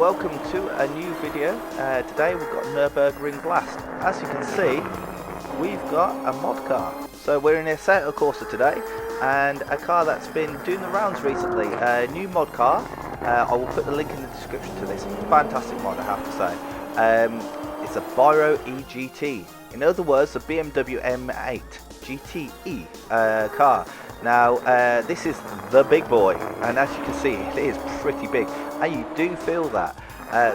welcome to a new video. Today we've got Nurburgring Blast. As you can see, we've got a mod car. So we're in a Assetto Corsa today, and a car that's been doing the rounds recently. A new mod car. I will put the link in the description to this. Fantastic mod, I have to say. It's a Bayro EGT. In other words, the BMW M8 GTE car. Now, this is the big boy, and as you can see, it is pretty big, and you do feel that.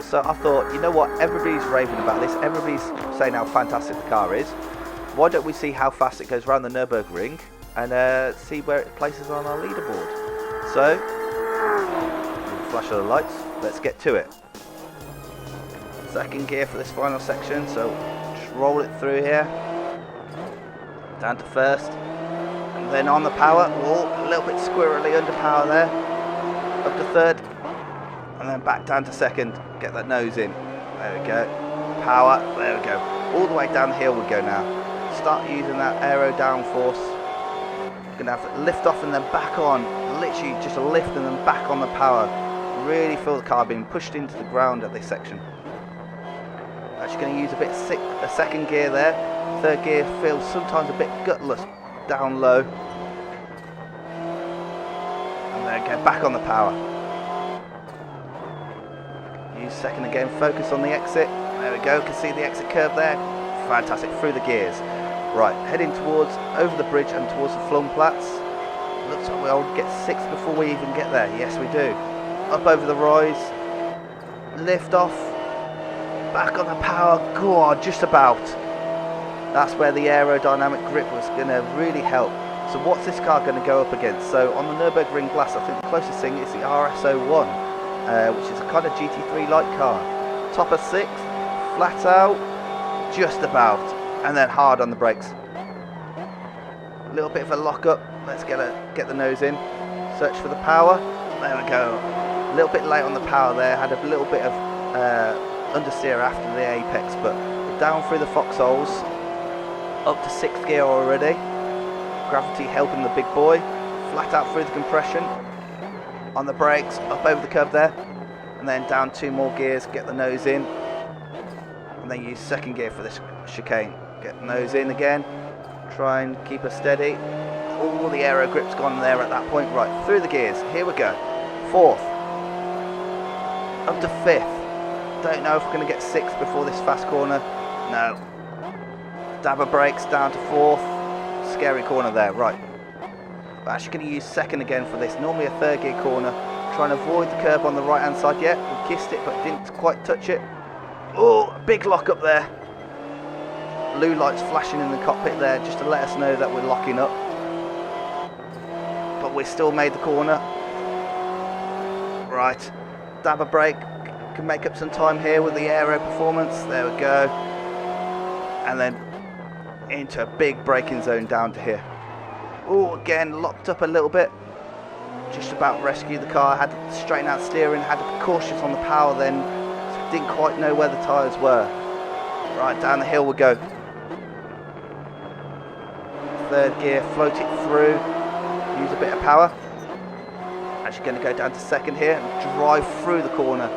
So I thought, you know what, everybody's raving about this, everybody's saying how fantastic the car is. Why don't we see how fast it goes around the Nürburgring, and see where it places on our leaderboard. So, flash of the lights, let's get to it. Second gear for this final section, so just roll it through here, down to first. Then on the power, a little bit squirrely under power there, up to third, and then back down to second, get that nose in, there we go, power, there we go, all the way down the hill we go now. Start using that aero downforce, gonna have to lift off and then back on, literally just a lift and then back on the power. Really feel the car being pushed into the ground at this section. Actually going to use a second gear there, third gear feels sometimes a bit gutless, down low, and then get back on the power. Use second again, focus on the exit, there we go, can see the exit curve there, fantastic, through the gears. Right, heading towards, over the bridge and towards the Flung Plats. Looks like we'll get 6 before we even get there, yes we do. Up over the rise, lift off, back on the power, God, just about. That's where the aerodynamic grip was going to really help. So what's this car going to go up against? So on the Nürburgring Blast, I think the closest thing is the RS01, which is a kind of GT3-like car. Top of 6, flat out, just about, and then hard on the brakes. A little bit of a lock-up, let's get the nose in, search for the power, there we go. A little bit late on the power there, had a little bit of understeer after the apex, but down through the foxholes, up to 6th gear already, gravity helping the big boy, flat out through the compression, on the brakes, up over the curb there, and then down 2 more gears, get the nose in, and then use second gear for this chicane, get the nose in again, try and keep her steady. All the aero grip's gone there at that point. Right, through the gears, here we go, 4th, up to 5th, don't know if we're going to get 6th before this fast corner, no. Dab of brakes down to 4th, scary corner there, right. We're actually going to use second again for this, normally a 3rd gear corner, trying to avoid the curb on the right hand side. Yeah, we kissed it but didn't quite touch it. Oh, big lock up there. Blue lights flashing in the cockpit there just to let us know that we're locking up. But we still made the corner. Right, dab of brake, can make up some time here with the aero performance, there we go. And then into a big braking zone down to here. Oh, again locked up a little bit, just about rescued the car, had to straighten out steering, had to be cautious on the power then, so didn't quite know where the tyres were. Right, down the hill we go. 3rd gear, float it through, use a bit of power. Actually going to go down to 2nd here and drive through the corner.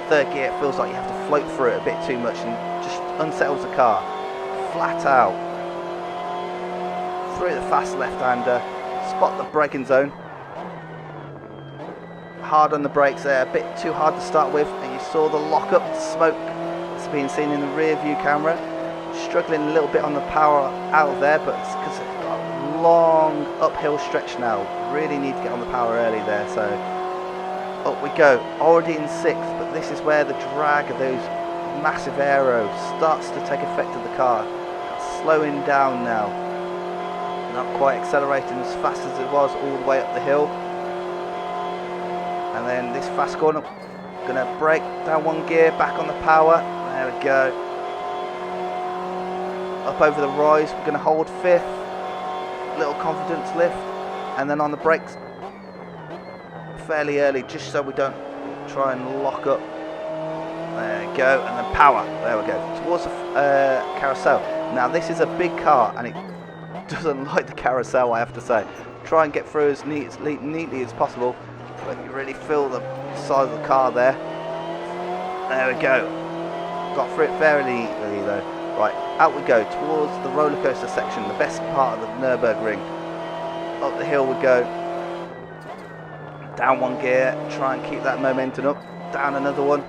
3rd gear, it feels like you have to float through it a bit too much and just unsettles the car. Flat out through the fast left-hander, spot the braking zone, hard on the brakes there, a bit too hard to start with, and you saw the lock-up smoke that's been seen in the rear view camera. Struggling a little bit on the power out of there, but it's because it's got a long uphill stretch now, really need to get on the power early there. So up we go, already in 6th, but this is where the drag of those massive aeros starts to take effect of the car. It's slowing down now, not quite accelerating as fast as it was all the way up the hill. And then this fast corner, gonna brake down 1 gear, back on the power, there we go. Up over the rise, we're gonna hold 5th, little confidence lift, and then on the brakes fairly early, just so we don't try and lock up. There we go, and then power, there we go, towards the carousel. Now this is a big car and it doesn't like the carousel, I have to say. Try and get through as neatly as possible, but you really feel the size of the car there. There we go. Got through it fairly easily though. Right, out we go towards the roller coaster section, the best part of the Nürburgring. Up the hill we go. Down one gear, try and keep that momentum up. Down another one.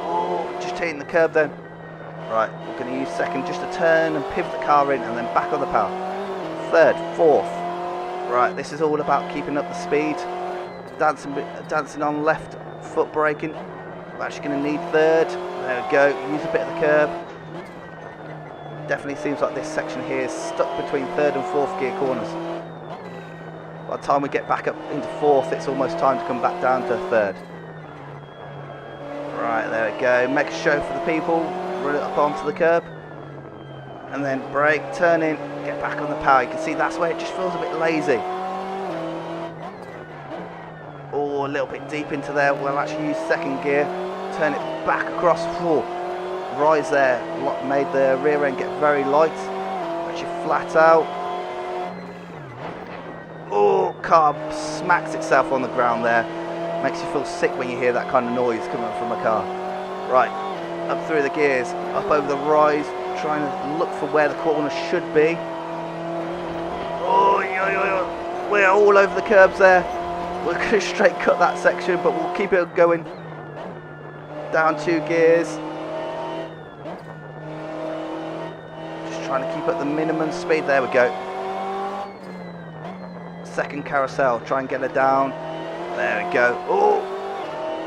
Oh, just hitting the curb then. Right, we're going to use second just to turn and pivot the car in and then back on the power. Third, fourth. Right, this is all about keeping up the speed. Dancing on left foot braking. We're actually going to need third. There we go, use a bit of the curb. Definitely seems like this section here is stuck between third and fourth gear corners. By the time we get back up into fourth, it's almost time to come back down to third. Right, there we go, make a show for the people, run it up onto the curb. And then brake, turn in, get back on the power. You can see that's where it just feels a bit lazy. Oh, a little bit deep into there, we'll actually use second gear, turn it back across, rise there, made the rear end get very light, actually flat out. Oh, car smacks itself on the ground there. Makes you feel sick when you hear that kind of noise coming from a car. Right, up through the gears, up over the rise, trying to look for where the corner should be. Oh, we're all over the curbs there. We're going to straight cut that section, but we'll keep it going. Down 2 gears. Just trying to keep up the minimum speed. There we go. Second carousel, try and get her down. There we go. Oh,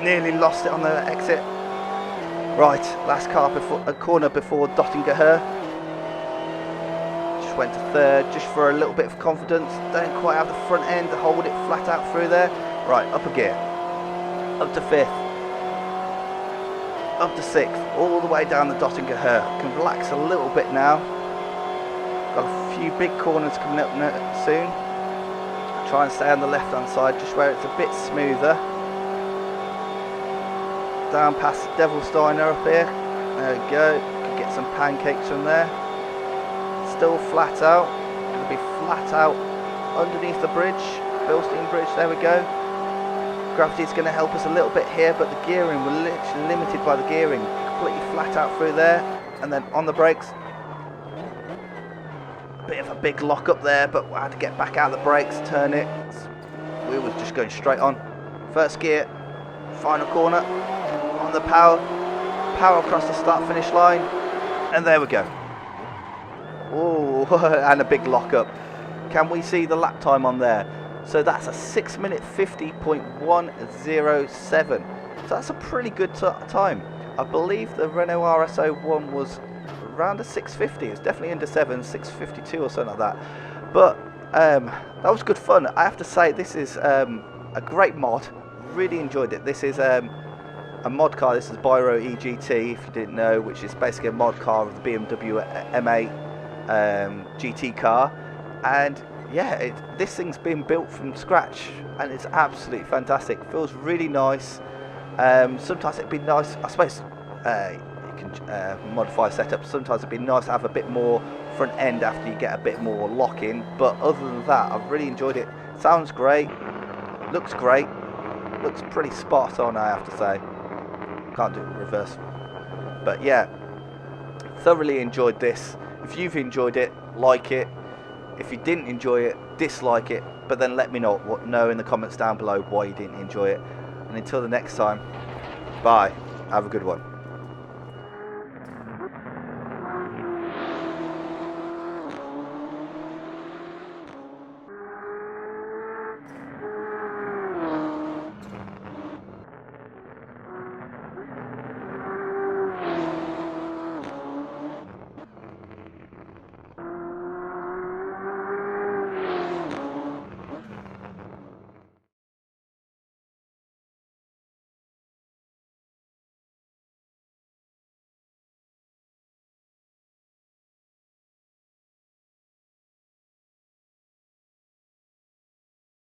nearly lost it on the exit. Right, last car before a corner before dotting at her. Just went to third, just for a little bit of confidence. Don't quite have the front end to hold it flat out through there. Right, up a gear. Up to fifth. Up to sixth. All the way down the dotting at her. Can relax a little bit now. Got a few big corners coming up soon. Try and stay on the left hand side, just where it's a bit smoother. Down past Devil's Diner up here. There we go. Could get some pancakes from there. Still flat out. Gonna be flat out underneath the bridge. Bilstein Bridge, there we go. Gravity's gonna help us a little bit here, but the gearing, we're literally limited by the gearing. Completely flat out through there. And then on the brakes. Bit of a big lock up there, but I had to get back out of the brakes, turn it. We were just going straight on. First gear, final corner, on the power across the start finish line, and there we go. Oh, and a big lock up. Can we see the lap time on there? So that's a 6 minute 50.107. So that's a pretty good time. I believe the Renault RS01 was around a 650. It's definitely under 7, 652 or something like that. But that was good fun. I have to say, this is a great mod. Really enjoyed it. This is a mod car. This is Bayro EGT, if you didn't know, which is basically a mod car of the BMW M8 GT car. And yeah, this thing's been built from scratch, and it's absolutely fantastic. Feels really nice. Sometimes it'd be nice, I suppose. Modify setup. Sometimes it'd be nice to have a bit more front end after you get a bit more lock in, but other than that, I've really enjoyed it. Sounds great, looks great, looks pretty spot on, I have to say. Can't do it in reverse, but yeah, thoroughly enjoyed this. If you've enjoyed it, like it. If you didn't enjoy it, dislike it, but then let me know in the comments down below why you didn't enjoy it. And until the next time, bye, have a good one.